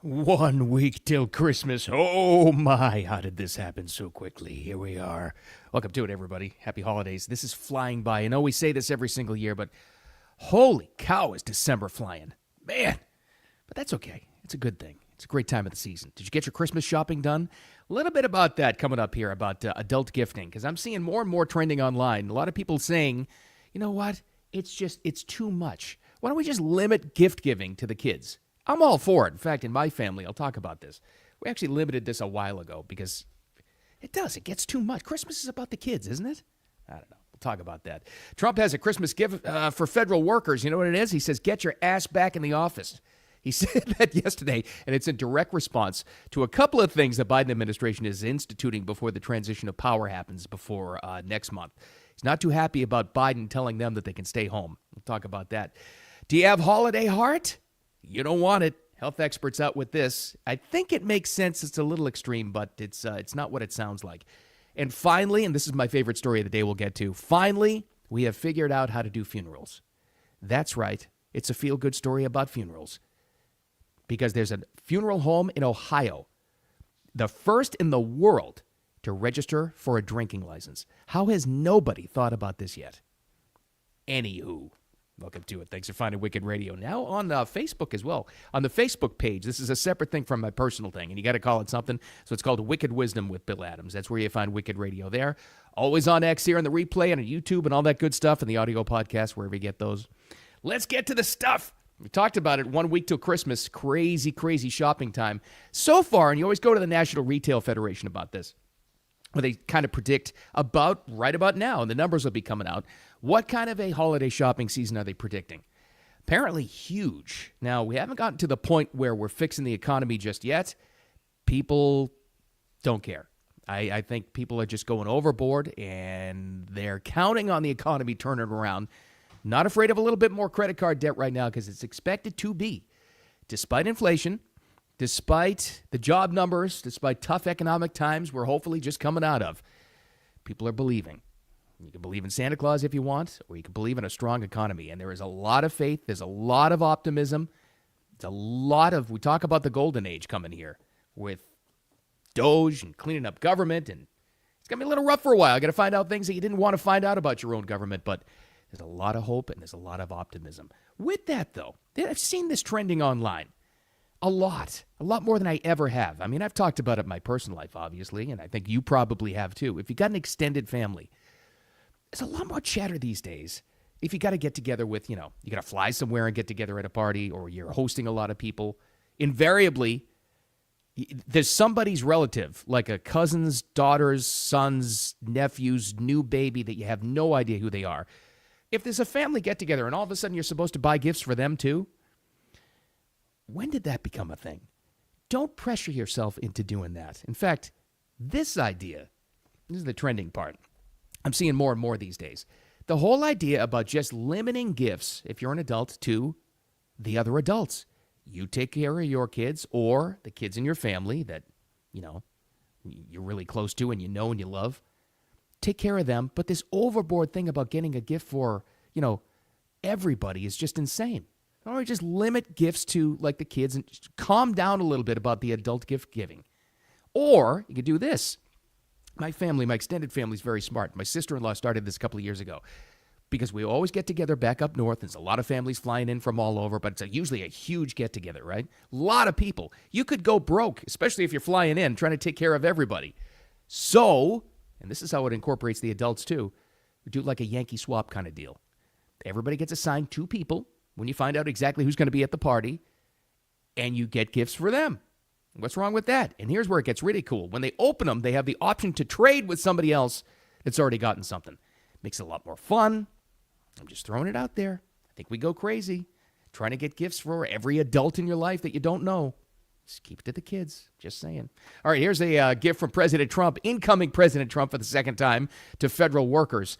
1 week till Christmas. Oh my, how did this happen so quickly? Here we are. Welcome to it, everybody. Happy holidays. This is flying by. I know we say this every single year, but holy cow, is December flying. Man, but that's okay. It's a good thing. It's a great time of the season. Did you get your Christmas shopping done? A little bit about that coming up here, about adult gifting, because I'm seeing more and more trending online. A lot of people saying, you know what? It's too much. Why don't we just limit gift giving to the kids? I'm all for it. In fact, in my family, I'll talk about this. We actually limited this a while ago because it gets too much. Christmas is about the kids, isn't it? I don't know. We'll talk about that. Trump has a Christmas gift for federal workers. You know what it is? He says, get your ass back in the office. He said that yesterday, and it's in direct response to a couple of things the Biden administration is instituting before the transition of power happens before next month. He's not too happy about Biden telling them that they can stay home. We'll talk about that. Do you have holiday heart? You don't want it. Health experts out with this. I think it makes sense. It's a little extreme, but it's not what it sounds like. And finally, and this is my favorite story of the day we'll get to, finally, we have figured out how to do funerals. That's right. It's a feel-good story about funerals. Because there's a funeral home in Ohio, the first in the world to register for a drinking license. How has nobody thought about this yet? Anywho. Welcome to it. Thanks for finding Wicked Radio. Now on Facebook as well. On the Facebook page, this is a separate thing from my personal thing, and you got to call it something. So it's called Wicked Wisdom with Bill Adams. That's where you find Wicked Radio there. Always on X here on the replay and on YouTube and all that good stuff and the audio podcast, wherever you get those. Let's get to the stuff. We talked about it 1 week till Christmas. Crazy, crazy shopping time. So far, and you always go to the National Retail Federation about this, where they kind of predict right about now, and the numbers will be coming out. What kind of a holiday shopping season are they predicting? Apparently huge. Now, we haven't gotten to the point where we're fixing the economy just yet. People don't care. I think people are just going overboard, and they're counting on the economy turning around. Not afraid of a little bit more credit card debt right now because it's expected to be, despite inflation, despite the job numbers, despite tough economic times we're hopefully just coming out of, people are believing. You can believe in Santa Claus if you want, or you can believe in a strong economy. And there is a lot of faith. There's a lot of optimism. We talk about the golden age coming here with Doge and cleaning up government. And it's going to be a little rough for a while. Got to find out things that you didn't want to find out about your own government. But there's a lot of hope and there's a lot of optimism. With that, though, I've seen this trending online. A lot more than I ever have. I mean, I've talked about it in my personal life, obviously, and I think you probably have too. If you got an extended family, there's a lot more chatter these days. If you got to get together with, you got to fly somewhere and get together at a party, or you're hosting a lot of people, invariably, there's somebody's relative, like a cousin's, daughter's, son's, nephew's new baby that you have no idea who they are. If there's a family get-together and all of a sudden you're supposed to buy gifts for them too, when did that become a thing? Don't pressure yourself into doing that. In fact, this is the trending part. I'm seeing more and more these days. The whole idea about just limiting gifts, if you're an adult, to the other adults. You take care of your kids or the kids in your family that, you're really close to and and you love. Take care of them. But this overboard thing about getting a gift for, everybody is just insane. Why don't we just limit gifts to, like, the kids and just calm down a little bit about the adult gift giving? Or you could do this. My extended family is very smart. My sister-in-law started this a couple of years ago because we always get together back up north. There's a lot of families flying in from all over, but it's usually a huge get-together, right? A lot of people. You could go broke, especially if you're flying in, trying to take care of everybody. So, and this is how it incorporates the adults too, we do like a Yankee swap kind of deal. Everybody gets assigned 2 people when you find out exactly who's going to be at the party, and you get gifts for them. What's wrong with that? And here's where it gets really cool. When they open them, they have the option to trade with somebody else that's already gotten something. Makes it a lot more fun. I'm just throwing it out there. I think we go crazy trying to get gifts for every adult in your life that you don't know. Just keep it to the kids. Just saying. All right, here's a gift from President Trump, incoming President Trump for the second time, to federal workers.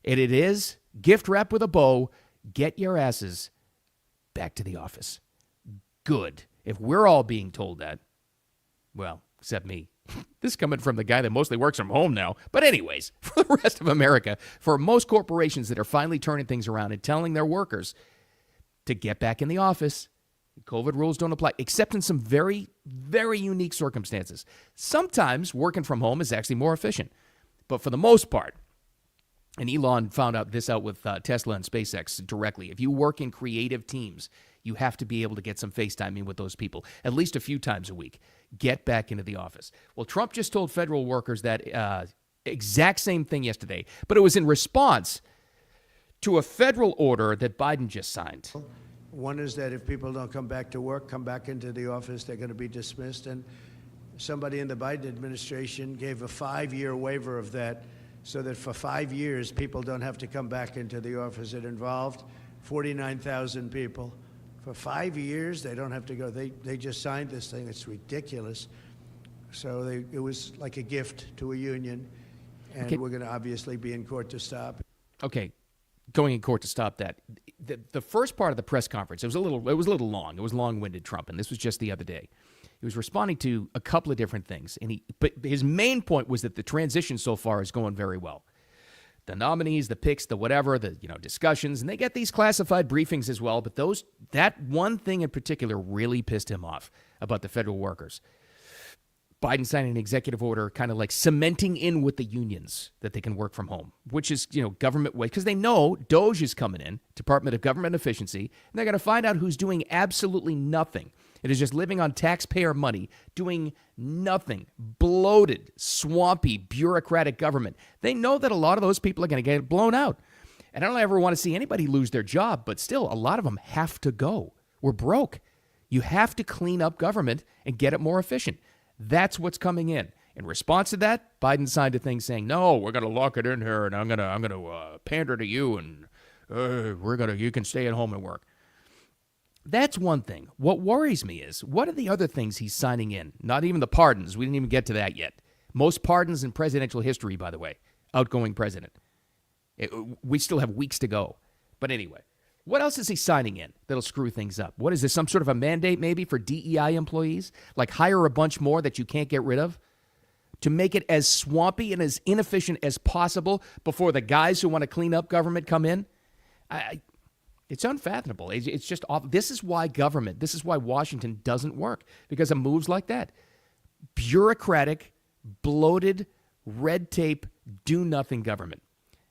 And it is gift wrap with a bow. Get your asses back to the office. Good. If we're all being told that, well, except me. This coming from the guy that mostly works from home now. But anyways, for the rest of America, for most corporations that are finally turning things around and telling their workers to get back in the office, COVID rules don't apply, except in some very, very unique circumstances. Sometimes working from home is actually more efficient. But for the most part, and Elon found out with Tesla and SpaceX directly, if you work in creative teams, you have to be able to get some FaceTime in with those people at least a few times a week. Get back into the office. Well, Trump just told federal workers that exact same thing yesterday, but it was in response to a federal order that Biden just signed. One is that if people don't come back to work, come back into the office, they're going to be dismissed. And somebody in the Biden administration gave a 5-year waiver of that so that for 5 years, people don't have to come back into the office. It involved 49,000 people. For 5 years, they don't have to go. They just signed this thing. It's ridiculous. So it was like a gift to a union, and we're going to obviously be in court to stop. Okay, going in court to stop that. The first part of the press conference, it was a little long. It was long-winded, Trump, and this was just the other day. He was responding to a couple of different things, but his main point was that the transition so far is going very well. The nominees, the picks, the whatever, the discussions, and they get these classified briefings as well. But that one thing in particular really pissed him off about the federal workers. Biden signing an executive order kind of like cementing in with the unions that they can work from home, which is, government way, because they know DOGE is coming in, Department of Government Efficiency, and they're going to find out who's doing absolutely nothing. It is just living on taxpayer money, doing nothing, bloated, swampy, bureaucratic government. They know that a lot of those people are going to get blown out. And I don't ever want to see anybody lose their job, but still, a lot of them have to go. We're broke. You have to clean up government and get it more efficient. That's what's coming in. In response to that, Biden signed a thing saying, "No, we're going to lock it in here, and I'm going to pander to you, and you can stay at home and work." That's one thing. What worries me is, what are the other things he's signing in? Not even the pardons. We didn't even get to that yet. Most pardons in presidential history, by the way. Outgoing president. We still have weeks to go. But anyway, what else is he signing in that'll screw things up? What is this, some sort of a mandate maybe for DEI employees? Like hire a bunch more that you can't get rid of? To make it as swampy and as inefficient as possible before the guys who want to clean up government come in? It's unfathomable. It's just awful. This is why Washington doesn't work, because of moves like that. Bureaucratic, bloated, red tape, do-nothing government.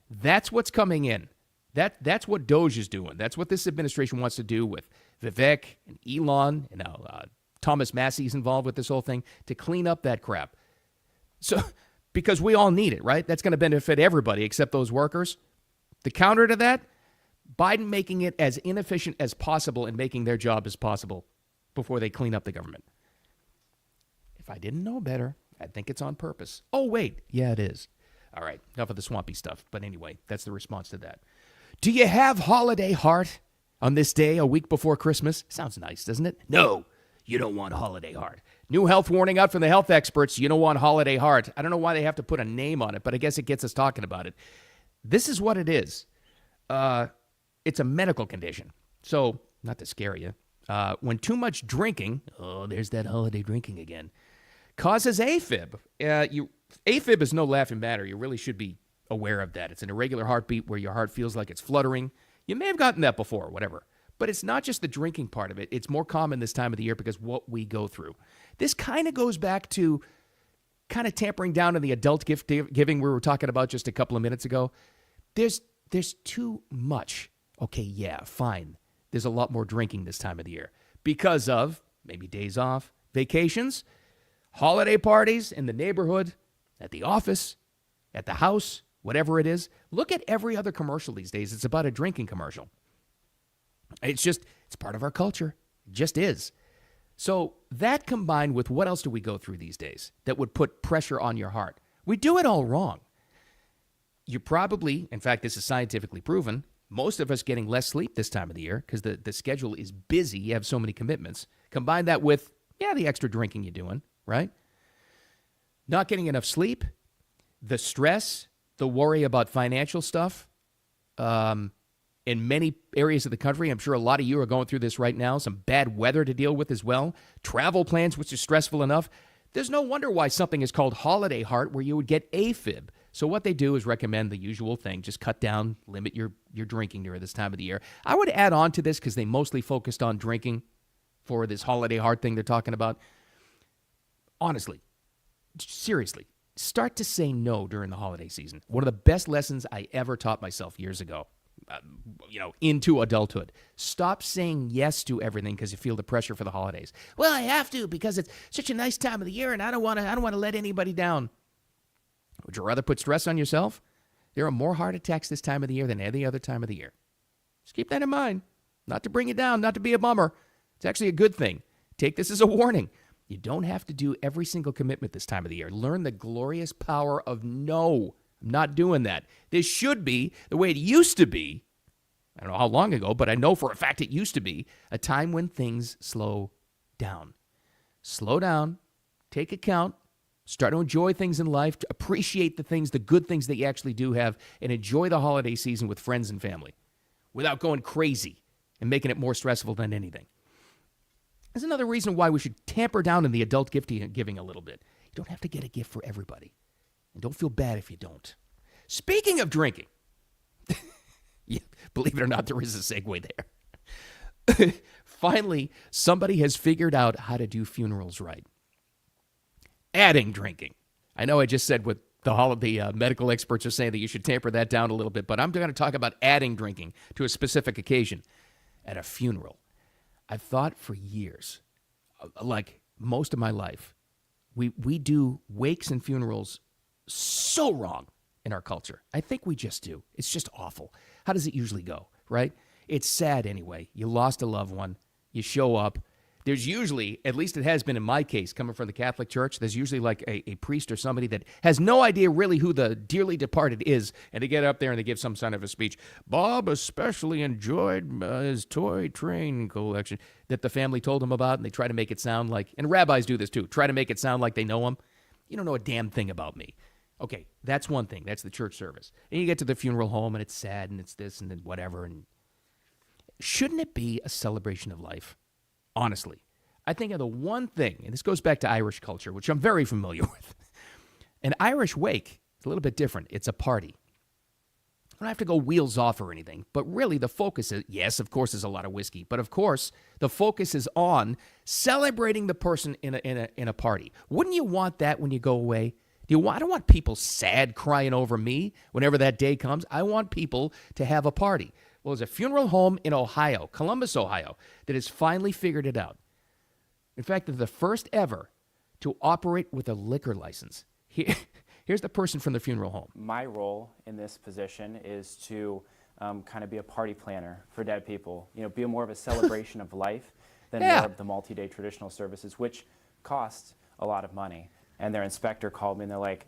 That's what's coming in. That's what DOGE is doing. That's what this administration wants to do with Vivek and Elon, and now Thomas Massey's involved with this whole thing, to clean up that crap. So, because we all need it, right? That's going to benefit everybody except those workers. The counter to that, Biden making it as inefficient as possible and making their job as possible before they clean up the government. If I didn't know better, I'd think it's on purpose. Oh, wait. Yeah, it is. All right. Enough of the swampy stuff. But anyway, that's the response to that. Do you have holiday heart on this day, a week before Christmas? Sounds nice, doesn't it? No, you don't want holiday heart. New health warning out from the health experts. You don't want holiday heart. I don't know why they have to put a name on it, but I guess it gets us talking about it. This is what it is. It's a medical condition. So, not to scare you, when too much drinking, there's that holiday drinking again, causes AFib. AFib is no laughing matter. You really should be aware of that. It's an irregular heartbeat where your heart feels like it's fluttering. You may have gotten that before, whatever. But it's not just the drinking part of it. It's more common this time of the year because what we go through. This kind of goes back to kind of tampering down on the adult gift giving we were talking about just a couple of minutes ago. There's too much. Okay, yeah, fine. There's a lot more drinking this time of the year because of maybe days off, vacations, holiday parties in the neighborhood, at the office, at the house, whatever it is. Look at every other commercial these days. It's about a drinking commercial. It's part of our culture. It just is. So that combined with what else do we go through these days that would put pressure on your heart? We do it all wrong. You probably, in fact, this is scientifically proven, most of us getting less sleep this time of the year because the schedule is busy. You have so many commitments. Combine that with, the extra drinking you're doing, right? Not getting enough sleep, the stress, the worry about financial stuff. In many areas of the country, I'm sure a lot of you are going through this right now, some bad weather to deal with as well, travel plans, which is stressful enough. There's no wonder why something is called holiday heart where you would get AFib. So what they do is recommend the usual thing. Just cut down, limit your drinking during this time of the year. I would add on to this because they mostly focused on drinking for this holiday heart thing they're talking about. Honestly, seriously, start to say no during the holiday season. One of the best lessons I ever taught myself years ago, into adulthood. Stop saying yes to everything because you feel the pressure for the holidays. Well, I have to because it's such a nice time of the year and I don't want to let anybody down. Would you rather put stress on yourself? There are more heart attacks this time of the year than any other time of the year. Just keep that in mind. Not to bring you down, not to be a bummer. It's actually a good thing. Take this as a warning. You don't have to do every single commitment this time of the year. Learn the glorious power of no. I'm not doing that. This should be the way it used to be. I don't know how long ago, but I know for a fact it used to be a time when things slow down. Slow down, take account, start to enjoy things in life, to appreciate the good things that you actually do have, and enjoy the holiday season with friends and family without going crazy and making it more stressful than anything. There's another reason why we should tamper down in the adult gift giving a little bit. You don't have to get a gift for everybody. And don't feel bad if you don't. Speaking of drinking, yeah, believe it or not, there is a segue there. Finally, somebody has figured out how to do funerals right. Adding drinking. I know I just said what the medical experts are saying that you should tamper that down a little bit, but I'm going to talk about adding drinking to a specific occasion at a funeral. I've thought for years, like most of my life, we do wakes and funerals so wrong in our culture. I think we just do. It's just awful. How does it usually go, right? It's sad anyway. You lost a loved one. You show up. There's usually, at least it has been in my case, coming from the Catholic Church, there's usually like a priest or somebody that has no idea really who the dearly departed is, and they get up there and they give some kind of a speech. Bob especially enjoyed his toy train collection that the family told him about, and they try to make it sound like, and rabbis do this too, try to make it sound like they know him. You don't know a damn thing about me. Okay, that's one thing. That's the church service. And you get to the funeral home, and it's sad, and it's this, and then whatever. And shouldn't it be a celebration of life? Honestly, I think of the one thing, and this goes back to Irish culture, which I'm very familiar with. An Irish wake is a little bit different. It's a party. I don't have to go wheels off or anything, but really the focus is, yes, of course, there's a lot of whiskey, but of course, the focus is on celebrating the person in a party. Wouldn't you want that when you go away? I don't want people sad crying over me whenever that day comes. I want people to have a party. Well, there's a funeral home in Ohio, Columbus, Ohio, that has finally figured it out. In fact, they're the first ever to operate with a liquor license. Here's the person from the funeral home. My role in this position is to kind of be a party planner for dead people. Be more of a celebration of life than more of the multi-day traditional services, which cost a lot of money. And their inspector called me and they're like,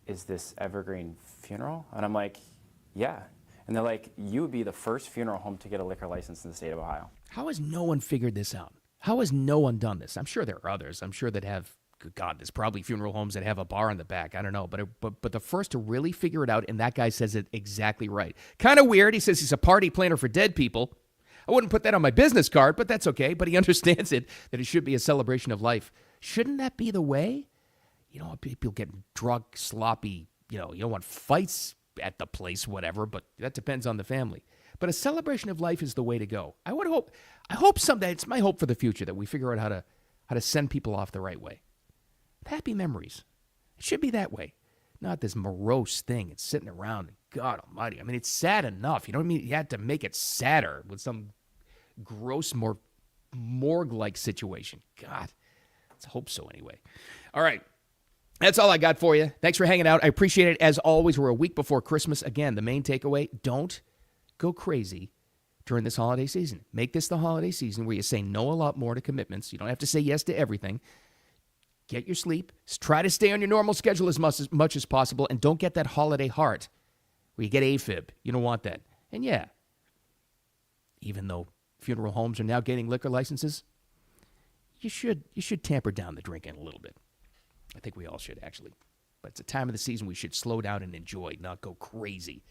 "Is this Evergreen Funeral?" And I'm like, "Yeah." And they're like, "You would be the first funeral home to get a liquor license in the state of Ohio." How has no one figured this out? How has no one done this? I'm sure there are others. I'm sure that have, God, there's probably funeral homes that have a bar in the back. I don't know. But the first to really figure it out, and that guy says it exactly right. Kind of weird. He says he's a party planner for dead people. I wouldn't put that on my business card, but that's okay. But he understands it, that it should be a celebration of life. Shouldn't that be the way? People get drunk, sloppy. You don't want fights at the place, whatever, but that depends on the family. But a celebration of life is the way to go. I hope someday, it's my hope for the future, that we figure out how to send people off the right way. Happy memories. It should be that way. Not this morose thing. It's sitting around. God almighty. I mean, it's sad enough. You know what I mean? You had to make it sadder with some gross, more morgue-like situation. God, let's hope so anyway. All right. That's all I got for you. Thanks for hanging out. I appreciate it. As always, we're a week before Christmas. Again, the main takeaway, don't go crazy during this holiday season. Make this the holiday season where you say no a lot more to commitments. You don't have to say yes to everything. Get your sleep. Try to stay on your normal schedule as much as possible, and don't get that holiday heart where you get AFib. You don't want that. And yeah, even though funeral homes are now getting liquor licenses, you should tamper down the drinking a little bit. I think we all should, actually. But it's a time of the season we should slow down and enjoy, not go crazy.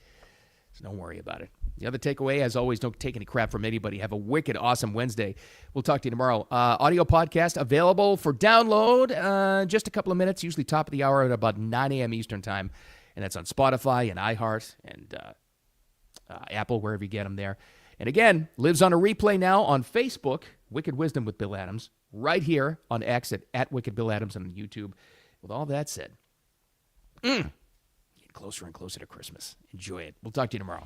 So don't worry about it. The other takeaway, as always, don't take any crap from anybody. Have a wicked, awesome Wednesday. We'll talk to you tomorrow. Audio podcast available for download just a couple of minutes, usually top of the hour at about 9 a.m. Eastern time. And that's on Spotify and iHeart and Apple, wherever you get them there. And again, lives on a replay now on Facebook. Wicked Wisdom with Bill Adams, right here on X at Wicked Bill Adams on YouTube. With all that said, getting closer and closer to Christmas. Enjoy it. We'll talk to you tomorrow.